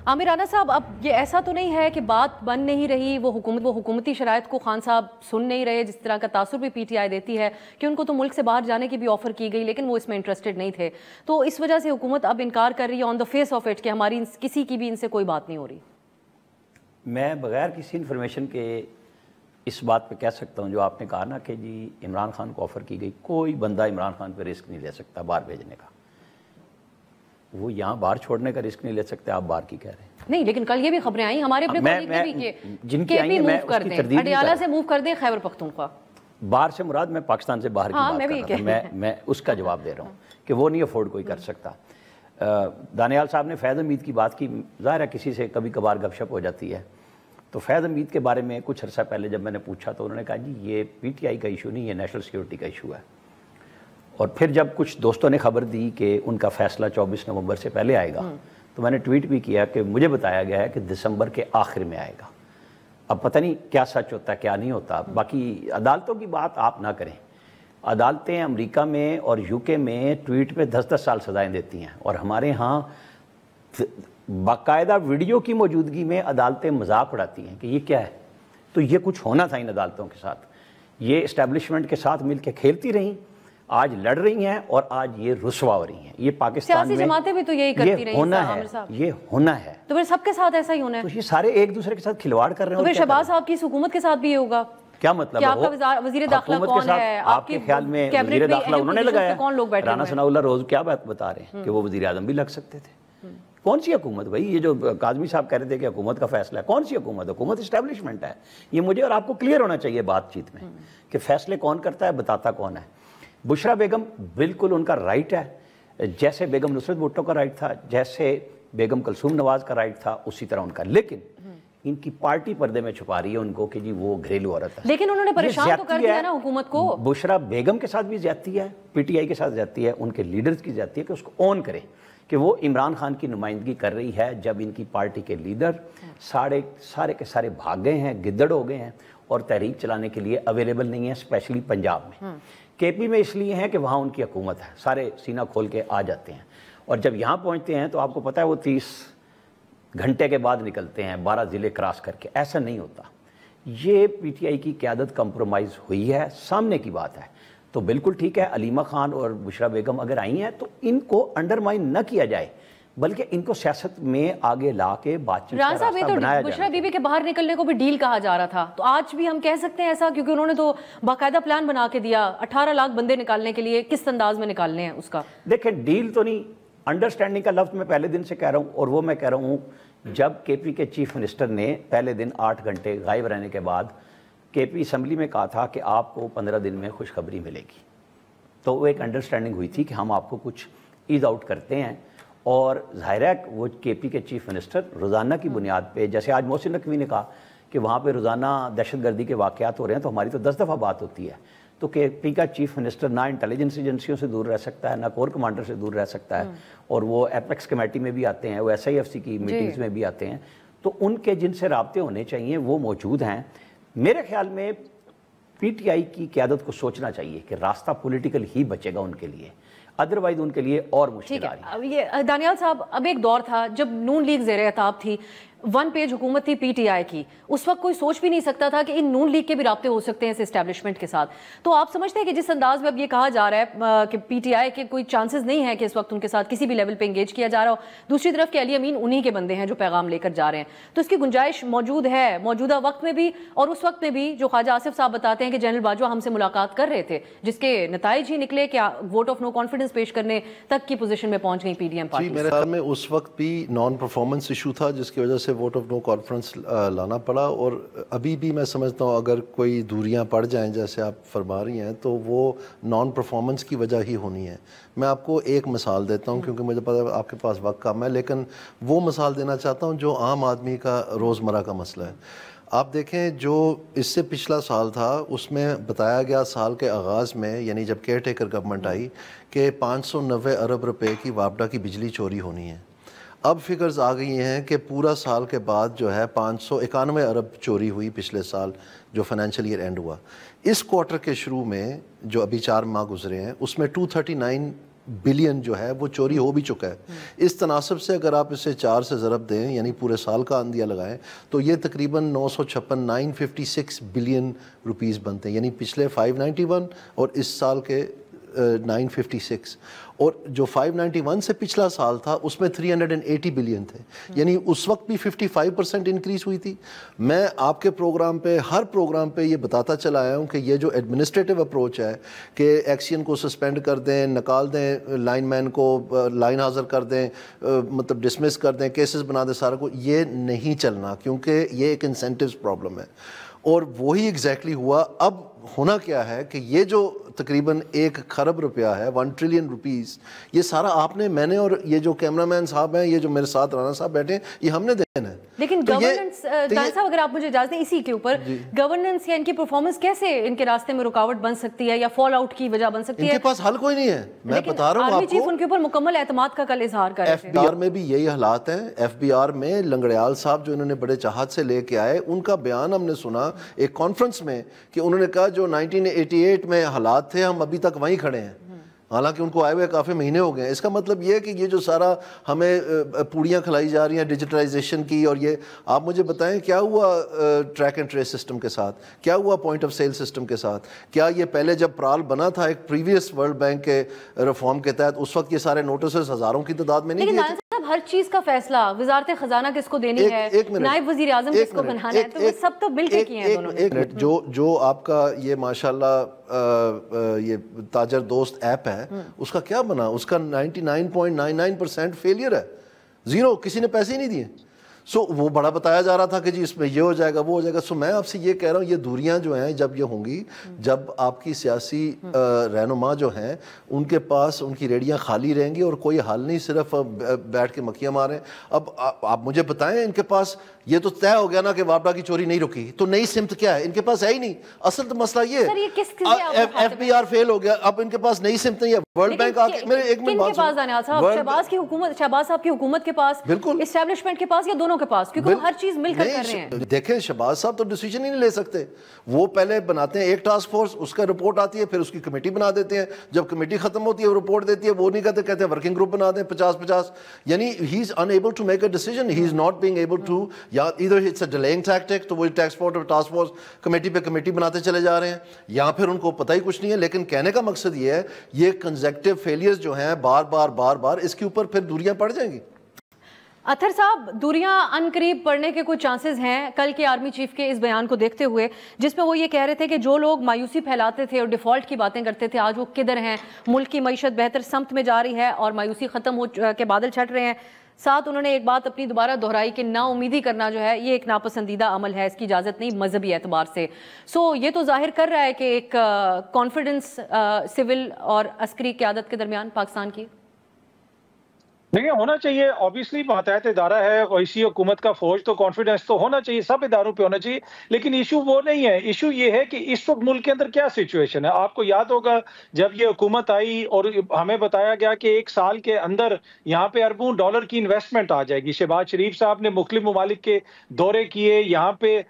عامر رانا صاحب، اب یہ ایسا تو نہیں ہے کہ بات بن نہیں رہی، وہ حکومتی شرائط کو خان صاحب سن نہیں رہے، جس طرح کا تاثر بھی پی ٹی آئی دیتی ہے کہ ان کو تو ملک سے باہر جانے کی بھی آفر کی گئی لیکن وہ اس میں انٹرسٹڈ نہیں تھے، تو اس وجہ سے حکومت اب انکار کر رہی ہے آن دا فیس آف اٹ کہ ہماری کسی کی بھی ان سے کوئی بات نہیں ہو رہی؟ میں بغیر کسی انفارمیشن کے اس بات پہ کہہ سکتا ہوں جو آپ نے کہا نا کہ جی عمران خان کو آفر کی گئی، کوئی بندہ عمران خان پہ رسک نہیں لے سکتا باہر بھیجنے کا، وہ یہاں باہر چھوڑنے کا رسک نہیں لے سکتے، آپ باہر کی کہہ رہے ہیں؟ نہیں، لیکن کل یہ بھی خبریں آئیں ہمارے اپنے کولیگ نے بھی کہ جن کی آئی ہیں میں اس کی تردید اڈیالہ سے موو کر دیں خیبر پختونخوا۔ باہر سے مراد میں پاکستان سے باہر کی بات کر رہا ہوں، میں اس کا جواب دے رہا ہوں کہ وہ نہیں افورڈ کوئی کر سکتا۔ دانیال صاحب نے فیض حمید کی بات کی، ظاہر ہے کسی سے کبھی کبھار گپ شپ ہو جاتی ہے، تو فیض حمید کے بارے میں کچھ عرصہ پہلے جب میں نے پوچھا تو انہوں نے کہا جی یہ پی ٹی آئی کا ایشو نہیں، یہ نیشنل سیکیورٹی کا ایشو ہے، اور پھر جب کچھ دوستوں نے خبر دی کہ ان کا فیصلہ 24 نومبر سے پہلے آئے گا تو میں نے ٹویٹ بھی کیا کہ مجھے بتایا گیا ہے کہ دسمبر کے آخر میں آئے گا۔ اب پتہ نہیں کیا سچ ہوتا ہے کیا نہیں ہوتا، باقی عدالتوں کی بات آپ نہ کریں، عدالتیں امریکہ میں اور یو کے میں ٹویٹ پہ 10-10 سال سزائیں دیتی ہیں، اور ہمارے ہاں باقاعدہ ویڈیو کی موجودگی میں عدالتیں مذاق اڑاتی ہیں کہ یہ کیا ہے۔ تو یہ کچھ ہونا تھا ان عدالتوں کے ساتھ، یہ اسٹیبلشمنٹ کے ساتھ مل کے کھیلتی رہیں، آج لڑ رہی ہیں اور آج یہ رسوا ہو رہی ہیں۔ یہ پاکستان میں سیاسی جماعتیں بھی تو یہی کرتی رہی ہیں، یہ ہونا ہے، تو پھر سب کے ساتھ ایسا ہی ہونا ہے، تو یہ سارے ایک دوسرے کے ساتھ کھلواڑ کر رہے ہیں۔ تو پھر شہباز صاحب کی اس حکومت کے ساتھ بھی یہ ہوگا؟ کیا مطلب ہے؟ آپ کا وزیر داخلہ کون ہے؟ آپ کے خیال میں وزیر داخلہ انہوں نے لگایا؟ رانا ثناء اللہ روز کیا بات بتا رہے ہیں کہ وہ وزیر اعظم بھی لگ سکتے تھے؟ کون سی حکومت بھائی؟ یہ جو کاظمی صاحب کہہ رہے تھے کہ حکومت کا فیصلہ ہے، کون سی حکومت؟ حکومت اسٹیبلشمنٹ ہے۔ یہ مجھے اور آپ کو کلیئر ہونا چاہیے بات چیت میں کہ فیصلے کون کرتا ہے، بتاتا کون ہے۔ بشرا بیگم بالکل ان کا رائٹ ہے، جیسے بیگم نصرت بھٹو کا رائٹ تھا، جیسے بیگم کلثوم نواز کا رائٹ تھا، اسی طرح ان کا، لیکن ان کی پارٹی پردے میں چھپا رہی ہے ان کو کہ جی وہ گھریلو عورت ہے۔ لیکن انہوں نے پریشان تو کر دیا نا حکومت کو۔ بشرا بیگم کے ساتھ بھی زیادتی ہے، پی ٹی آئی کے ساتھ زیادتی ہے، ان کے لیڈرز کی زیادتی ہے کہ اس کو اون کرے کہ وہ عمران خان کی نمائندگی کر رہی ہے، جب ان کی پارٹی کے لیڈر سارے کے سارے بھاگ گئے ہیں، گدڑ ہو گئے ہیں اور تحریک چلانے کے لیے اویلیبل نہیں ہے، اسپیشلی پنجاب میں۔ کے پی میں اس لیے ہیں کہ وہاں ان کی حکومت ہے، سارے سینہ کھول کے آ جاتے ہیں، اور جب یہاں پہنچتے ہیں تو آپ کو پتہ ہے وہ 30 گھنٹے کے بعد نکلتے ہیں 12 ضلع کراس کر کے۔ ایسا نہیں ہوتا، یہ پی ٹی آئی کی قیادت کمپرومائز ہوئی ہے، سامنے کی بات ہے۔ تو بالکل ٹھیک ہے، علیمہ خان اور بشرا بیگم اگر آئی ہیں تو ان کو انڈرمائن نہ کیا جائے، بلکہ ان کو سیاست میں آگے لا کے بات چیت کا راستہ بنایا جائے۔ بشرا بی بی کے باہر نکلنے کو بھی ڈیل کہا جا رہا تھا، تو آج بھی ہم کہہ سکتے ہیں ایسا؟ کیونکہ انہوں نے تو باقاعدہ پلان بنا کے دیا 18 لاکھ بندے نکالنے کے لیے، کس انداز میں نکالنے ہیں اس کا؟ دیکھیں ڈیل تو نہیں، انڈرسٹینڈنگ کا لفظ میں پہلے دن سے کہہ رہا ہوں، اور وہ میں کہہ رہا ہوں جب کے پی کے چیف منسٹر نے پہلے دن 8 گھنٹے غائب رہنے کے بعد کے پی اسمبلی میں کہا تھا کہ آپ کو 15 دن میں خوشخبری ملے گی، تو وہ ایک انڈرسٹینڈنگ ہوئی تھی کہ ہم آپ کو کچھ ایز آؤٹ کرتے ہیں، اور ظاہر ہے وہ کے پی کے چیف منسٹر روزانہ کی بنیاد پہ، جیسے آج محسن نقوی نے کہا کہ وہاں پہ روزانہ دہشت گردی کے واقعات ہو رہے ہیں تو ہماری تو 10 دفعہ بات ہوتی ہے، تو کے پی کا چیف منسٹر نہ انٹیلیجنس ایجنسیوں سے دور رہ سکتا ہے، نہ کور کمانڈر سے دور رہ سکتا ہے، اور وہ ایپیکس کمیٹی میں بھی آتے ہیں، وہ ایس آئی ایف سی کی میٹنگز میں بھی آتے ہیں، تو ان کے جن سے رابطے ہونے چاہیے وہ موجود ہیں۔ میرے خیال میں پی ٹی آئی کی قیادت کو سوچنا چاہیے کہ راستہ پولیٹیکل ہی بچے گا ان کے لیے، ادروائز ان کے لیے اور مشکل آ رہی ہے۔ یہ دانیال صاحب، اب ایک دور تھا جب نون لیگ زیر اعتاب تھی، 1 پیج حکومت تھی پی ٹی آئی کی، اس وقت کوئی سوچ بھی نہیں سکتا تھا کہ ان نون لیگ کے بھی رابطے ہو سکتے ہیں اس اسٹیبلشمنٹ کے ساتھ، تو آپ سمجھتے ہیں کہ جس انداز میں اب یہ کہا جا رہا ہے کہ پی ٹی آئی کے کوئی چانسز نہیں ہے کہ اس وقت ان کے ساتھ کسی بھی لیول پہ انگیج کیا جا رہا ہو، دوسری طرف کہ علی امین انہی کے بندے ہیں جو پیغام لے کر جا رہے ہیں، تو اس کی گنجائش موجود ہے موجودہ وقت میں بھی اور اس وقت میں بھی جو خواجہ آصف صاحب بتاتے ہیں کہ جنرل باجوہ ہم سے ملاقات کر رہے تھے جس کے نتائج ہی نکلے کہ ووٹ آف نو کانفیڈنس پیش کرنے تک کی پوزیشن میں پہنچ گئی پی ڈی ایم پارٹی؟ میرے خیال میں اس وقت بھی نان پرفارمنس ایشو تھا جس کی وجہ سے ووٹ آف نو کانفیڈنس لانا پڑا، اور ابھی بھی میں سمجھتا ہوں اگر کوئی دوریاں پڑ جائیں جیسے آپ فرما رہی ہیں تو وہ نان پرفارمنس کی وجہ ہی ہونی ہے۔ میں آپ کو ایک مثال دیتا ہوں کیونکہ مجھے پتا ہے آپ کے پاس وقت کم ہے، لیکن وہ مثال دینا چاہتا ہوں جو عام آدمی کا روزمرہ کا مسئلہ ہے۔ آپ دیکھیں جو اس سے پچھلا سال تھا اس میں بتایا گیا سال کے آغاز میں، یعنی جب کیئر ٹیکر گورنمنٹ آئی، کہ 590 ارب روپے کی وابڈا کی بجلی چوری ہونی ہے۔ اب فگرز آ گئی ہیں کہ پورا سال کے بعد جو ہے 591 ارب چوری ہوئی پچھلے سال جو فائنینشیل ایئر اینڈ ہوا۔ اس کوارٹر کے شروع میں جو ابھی 4 ماہ گزرے ہیں اس میں 239 بلین جو ہے وہ چوری ہو بھی چکا ہے. اس تناسب سے اگر آپ اسے 4 سے ضرب دیں یعنی پورے سال کا اندازہ لگائیں تو یہ تقریباً 956 بلین روپیز بنتے ہیں, یعنی پچھلے 591 اور اس سال کے 956, اور جو 591 سے پچھلا سال تھا اس میں 380 بلین تھے, یعنی اس وقت بھی 55% انکریز ہوئی تھی. میں آپ کے پروگرام پہ ہر پروگرام پہ یہ بتاتا چلا آیا ہوں کہ یہ جو ایڈمنسٹریٹو اپروچ ہے کہ ایکسین کو سسپینڈ کر دیں, نکال دیں لائن مین کو, لائن حاضر کر دیں, مطلب ڈسمس کر دیں, کیسز بنا دیں سارا کو, یہ نہیں چلنا کیونکہ یہ ایک انسینٹیوز پرابلم ہے. اور وہی ایگزیکٹلی ہوا. اب ہونا کیا ہے کہ یہ جو تقریباً 1 خرب روپیہ ہے, 1 ٹریلین روپیز, یہ سارا آپ نے, میں نے, اور یہ جو کیمرہ مین صاحب ہیں, یہ جو میرے ساتھ رانا صاحب بیٹھے ہیں, یہ ہم نے دینا ہے. لیکن گورننس, دان صاحب اگر آپ مجھے اجازت دیں اسی کے اوپر, گورننس یا ان کی پرفارمنس کیسے ان کے راستے میں رکاوٹ بن سکتی ہے یا فال آؤٹ کی وجہ بن سکتی ہے؟ ان کے پاس حل کوئی نہیں ہے. میں بتا رہا ہوں آرمی چیف ان کے اوپر مکمل اعتماد کا کل اظہار کر رہے تھے. ایف بی آر میں بھی یہی حالات ہیں. ایف بی آر میں لنگڑیال صاحب جو انہوں نے بڑے چاہت سے لے کے آئے, ان کا بیان ہم نے سنا ایک کانفرنس میں کہ انہوں نے کہا جو 1988 میں حالات تھے ہم ابھی تک وہیں کھڑے ہیں, حالانکہ ان کو آئے ہوئے کافی مہینے ہو گئے ہیں. اس کا مطلب یہ ہے کہ یہ جو سارا ہمیں پوڑیاں کھلائی جا رہی ہیں ڈیجیٹلائزیشن کی, اور یہ آپ مجھے بتائیں کیا ہوا ٹریک اینڈ ٹریس سسٹم کے ساتھ, کیا ہوا پوائنٹ آف سیل سسٹم کے ساتھ, کیا یہ پہلے جب پرال بنا تھا ایک پریویس ورلڈ بینک کے ریفارم کے تحت, اس وقت یہ سارے نوٹسز ہزاروں کی تعداد میں نہیں دیے تھے. ہر چیز کا فیصلہ وزارت خزانہ کس کو دینی ہے, نائب وزیر اعظم کس کو بنانا ہے, تو وہ سب تو مل کے کیے ہیں دونوں نے. جو آپ کا یہ ماشاءاللہ یہ تاجر دوست ایپ ہے, اس کا کیا بنا؟ اس کا 99.99% فیلئر ہے, زیرو, کسی نے پیسے ہی نہیں دیے. سو وہ بڑا بتایا جا رہا تھا کہ جی اس میں یہ ہو جائے گا وہ ہو جائے گا. سو میں آپ سے یہ کہہ رہا ہوں یہ دوریاں جو ہیں جب یہ ہوں گی, جب آپ کی سیاسی رہنما جو ہیں ان کے پاس ان کی ریڑیاں خالی رہیں گی اور کوئی حل نہیں, صرف بیٹھ کے مکھیاں ماریں. اب آپ مجھے بتائیں, ان کے پاس یہ تو طے ہو گیا نا کہ واپڈا کی چوری نہیں رکی, تو نئی سمت کیا ہے؟ ان کے پاس ہے ہی نہیں. اصل تو مسئلہ یہ ہے ایف بی آر فیل ہو گیا, اب ان کے پاس نئی سمت نہیں ہے. ورلڈ بینک آ کے میرے ایک منٹ بات سنو, شہباز کی حکومت, شہباز صاحب کی حکومت کے پاس, بالکل اسٹیبلشمنٹ کے پاس, یا دونوں کے پاس, کیونکہ وہ ہر چیز مل کر کر رہے ہیں. دیکھیں شہباز صاحب تو ڈیسیجن ہی نہیں لے سکتے. وہ پہلے بناتے ہیں ایک ٹاسک فورس, اس کا رپورٹ آتی ہے, پھر اس کی کمیٹی بنا دیتے ہیں, جب کمیٹی ختم ہوتی ہے وہ رپورٹ دیتی ہے, وہ نہیں کہتے ہیں ورکنگ گروپ بنا دیں 50-50. یعنی ہی از unable to make a decision, he is not being able to, یا either it's a delaying tactic, تو وہ ٹیکس فورس اور ٹاسک فورس کمیٹی پہ کمیٹی بناتے چلے جا رہے ہیں, یا پھر ان کو پتہ ہی کچھ نہیں ہے. لیکن کہنے کا مقصد یہ ہے یہ کنزیکٹیو فیلیئرز جو ہیں بار بار اس کے اوپر پھر دوریاں پڑ جائیں گی. اطہر صاحب, دوریاں ان قریب پڑنے کے کچھ چانسز ہیں کل کے آرمی چیف کے اس بیان کو دیکھتے ہوئے, جس میں وہ یہ کہہ رہے تھے کہ جو لوگ مایوسی پھیلاتے تھے اور ڈیفالٹ کی باتیں کرتے تھے آج وہ کدھر ہیں, ملک کی معیشت بہتر سمت میں جا رہی ہے اور مایوسی ختم ہو کے بادل چھٹ رہے ہیں. ساتھ انہوں نے ایک بات اپنی دوبارہ دہرائی کہ نا امیدی کرنا جو ہے یہ ایک ناپسندیدہ عمل ہے, اس کی اجازت نہیں مذہبی اعتبار سے. سو یہ تو ظاہر کر رہا ہے کہ ایک کانفیڈنس سول اور عسکری قیادت کے درمیان پاکستان کی. دیکھیں ہونا چاہیے, آبویسلی ماتحت ادارہ ہے اور اسی حکومت کا فوج, تو کانفیڈنس تو ہونا چاہیے, سب اداروں پہ ہونا چاہیے. لیکن ایشو وہ نہیں ہے, ایشو یہ ہے کہ اس وقت ملک کے اندر کیا سچویشن ہے. آپ کو یاد ہوگا جب یہ حکومت آئی اور ہمیں بتایا گیا کہ 1 سال کے اندر یہاں پہ اربوں ڈالر کی انویسٹمنٹ آ جائے گی. شہباز شریف صاحب نے مختلف ممالک کے دورے کیے, یہاں پہ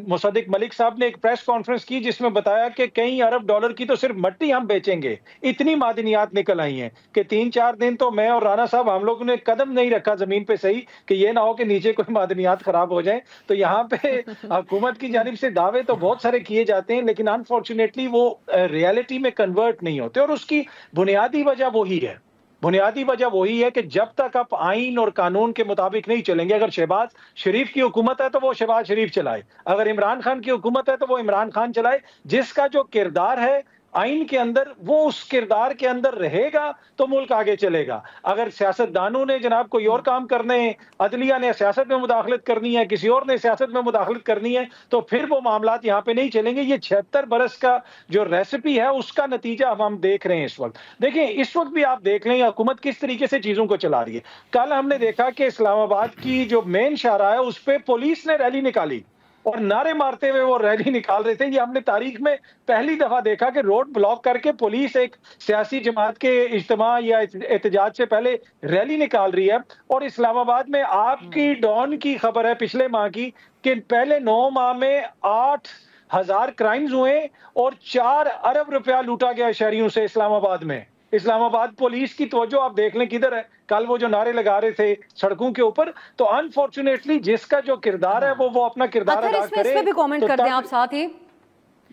مصدق ملک صاحب نے ایک پریس کانفرنس کی جس میں بتایا کہ کئی ارب ڈالر کی تو صرف مٹی ہم بیچیں گے. اتنی معدنیات نکل آئی ہیں کہ 3-4 دن تو میں اور رانا صاحب ہم لوگوں نے قدم نہیں رکھا زمین پہ صحیح, کہ یہ نہ ہو کہ نیچے کوئی معدنیات خراب ہو جائیں. تو یہاں پہ حکومت کی جانب سے دعوے تو بہت سارے کیے جاتے ہیں, لیکن انفارچونیٹلی وہ ریالٹی میں کنورٹ نہیں ہوتے. اور اس کی بنیادی وجہ وہی ہے کہ جب تک آپ آئین اور قانون کے مطابق نہیں چلیں گے, اگر شہباز شریف کی حکومت ہے تو وہ شہباز شریف چلائے, اگر عمران خان کی حکومت ہے تو وہ عمران خان چلائے. جس کا جو کردار ہے آئین کے اندر وہ اس کردار کے اندر رہے گا تو ملک آگے چلے گا. اگر سیاست دانوں نے جناب کوئی اور کام کرنے ہیں, عدلیہ نے سیاست میں مداخلت کرنی ہے, کسی اور نے سیاست میں مداخلت کرنی ہے, تو پھر وہ معاملات یہاں پہ نہیں چلیں گے. یہ 76 برس کا جو ریسپی ہے اس کا نتیجہ ہم دیکھ رہے ہیں اس وقت. دیکھیں اس وقت بھی آپ دیکھ لیں حکومت کس طریقے سے چیزوں کو چلا رہی ہے. کل ہم نے دیکھا کہ اسلام آباد کی جو مین شاہراہ ہے اس پہ پولیس نے ریلی نکالی اور نعرے مارتے ہوئے وہ ریلی نکال رہے تھے. یہ ہم نے تاریخ میں پہلی دفعہ دیکھا کہ روڈ بلاک کر کے پولیس ایک سیاسی جماعت کے اجتماع یا احتجاج سے پہلے ریلی نکال رہی ہے. اور اسلام آباد میں آپ کی ڈان کی خبر ہے پچھلے ماہ کی کہ پہلے 9 ماہ میں 8,000 کرائمز ہوئے اور 4 ارب روپیہ لوٹا گیا شہریوں سے اسلام آباد میں. اسلام آباد پولیس کی توجہ آپ دیکھ لیں کدھر ہے، کل وہ جو نعرے لگا رہے تھے سڑکوں کے اوپر، تو انفارچونیٹلی جس کا جو کردار ہے وہ اپنا کردار ادا کرے۔ اس پہ بھی کامنٹ کر دیں آپ ساتھ ہی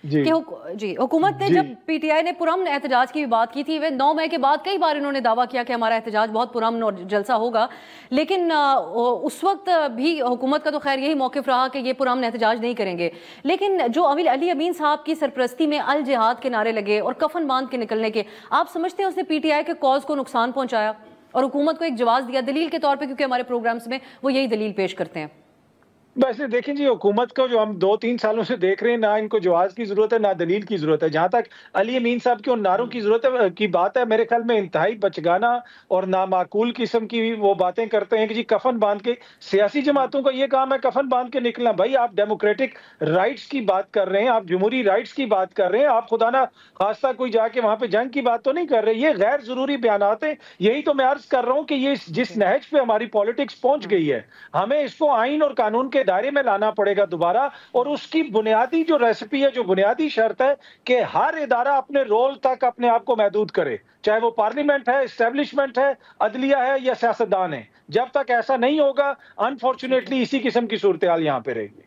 جی، حکومت نے جب پی ٹی آئی نے پرامن احتجاج کی بات کی تھی، 9 مئی کے بعد کئی بار انہوں نے دعویٰ کیا کہ ہمارا احتجاج بہت پرامن اور جلسہ ہوگا، لیکن اس وقت بھی حکومت کا تو خیر یہی موقف رہا کہ یہ پرامن احتجاج نہیں کریں گے، لیکن جو علی امین صاحب کی سرپرستی میں الجہاد کے نعرے لگے اور کفن باندھ کے نکلنے کے، آپ سمجھتے ہیں اس نے پی ٹی آئی کے کاز کو نقصان پہنچایا اور حکومت کو ایک جواز دیا دلیل کے طور پہ، کیونکہ ہمارے پروگرامز میں وہ یہی دلیل پیش کرتے ہیں؟ ویسے دیکھیں جی، حکومت کو جو ہم 2-3 سالوں سے دیکھ رہے ہیں، نہ ان کو جواز کی ضرورت ہے نہ دلیل کی ضرورت ہے۔ جہاں تک علی امین صاحب کے ان نعروں کی ضرورت ہے کی بات ہے، میرے خیال میں انتہائی بچگانہ اور نامعقول قسم کی وہ باتیں کرتے ہیں کہ جی کفن باندھ کے، سیاسی جماعتوں کا یہ کام ہے کفن باندھ کے نکلنا۔ بھائی آپ ڈیموکریٹک رائٹس کی بات کر رہے ہیں، آپ جمہوری رائٹس کی بات کر رہے ہیں، آپ خدا نہ خواستہ کوئی جا کے وہاں پہ جنگ کی بات تو نہیں کر رہے۔ یہ غیر ضروری بیانات ہیں۔ یہی تو میں عرض کر رہا ہوں کہ یہ جس نہج پہ ہماری پالیٹکس پہنچ گئی ہے، ہمیں اس کو آئین اور قانون کے دائرے میں لانا پڑے گا دوبارہ، اور اس کی بنیادی جو ریسپی ہے، جو بنیادی شرط ہے کہ ہر ادارہ اپنے رول تک اپنے آپ کو محدود کرے، چاہے وہ پارلیمنٹ ہے، اسٹیبلشمنٹ ہے، عدلیہ ہے یا سیاستدان ہے۔ جب تک ایسا نہیں ہوگا، انفارچونیٹلی اسی قسم کی صورتحال یہاں پہ رہے گی۔